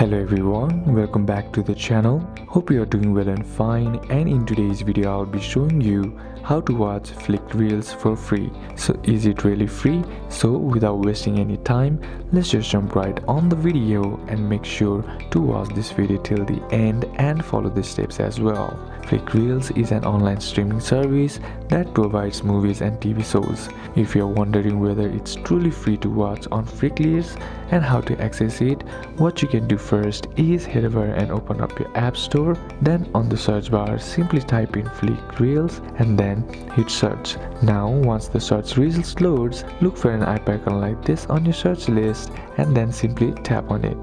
Hello everyone, welcome back to the channel. Hope you are doing well and fine, and in today's video I'll be showing you how to watch Flickreels for free. So is it really free? So without wasting any time, let's just jump right on the video and make sure to watch this video till the end and follow the steps as well. Flickreels is an online streaming service that provides movies and TV shows. If you're wondering whether it's truly free to watch on Flickreels and how to access it, what you can do first is head over and open up your app store. Then on the search bar, simply type in Flickreels and then hit search. Now once the search results loads, look for an icon like this on your search list and then simply tap on it.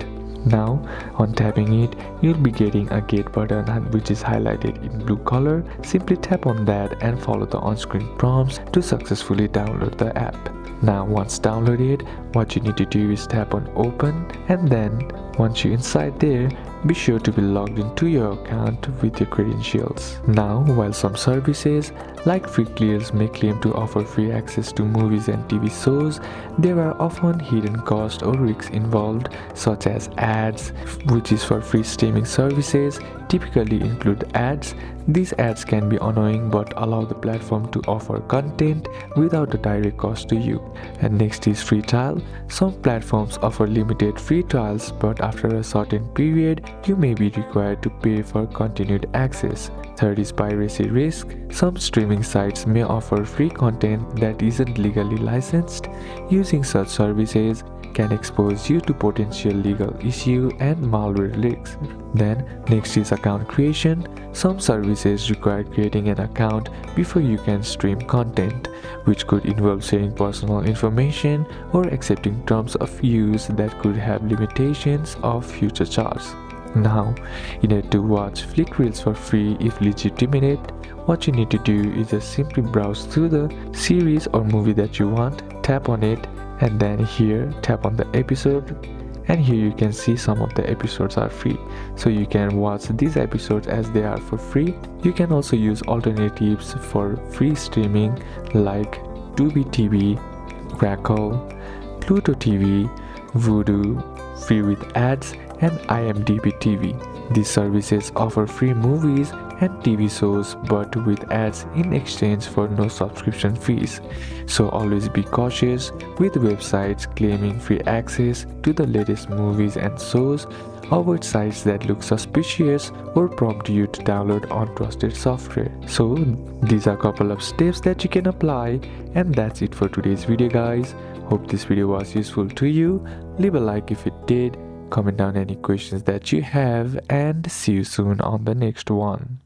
Now on tapping it, you'll be getting a get button which is highlighted in blue color. Simply tap on that and follow the on-screen prompts to successfully download the app. Now once downloaded, what you need to do is tap on open, and then once you're inside there, be sure to be logged into your account with your credentials. Now, while some services like Flickreels may claim to offer free access to movies and TV shows, there are often hidden costs or risks involved, such as ads, which is for free streaming services typically include ads. These ads can be annoying but allow the platform to offer content without a direct cost to you. And next is free trial. Some platforms offer limited free trials, but after a certain period, you may be required to pay for continued access. Third is piracy risk. Some streaming sites may offer free content that isn't legally licensed. Using such services can expose you to potential legal issue and malware risks. Then next is account creation. Some services require creating an account before you can stream content, which could involve sharing personal information or accepting terms of use that could have limitations of future charges. Now, in order to watch Flickreels for free if legitimate, what you need to do is just simply browse through the series or movie that you want, tap on it, and then here tap on the episode, and here you can see some of the episodes are free, so you can watch these episodes as they are for free. You can also use alternatives for free streaming like Tubi TV, Crackle, Pluto TV, Voodoo, free with ads, and IMDb TV. These services offer free movies and TV shows but with ads in exchange for no subscription fees. So always be cautious with websites claiming free access to the latest movies and shows. Avoid sites that look suspicious or prompt you to download untrusted software. So these are a couple of steps that you can apply, and that's it for today's video guys. Hope this video was useful to you. Leave a like if it did. Comment down any questions that you have, and see you soon on the next one.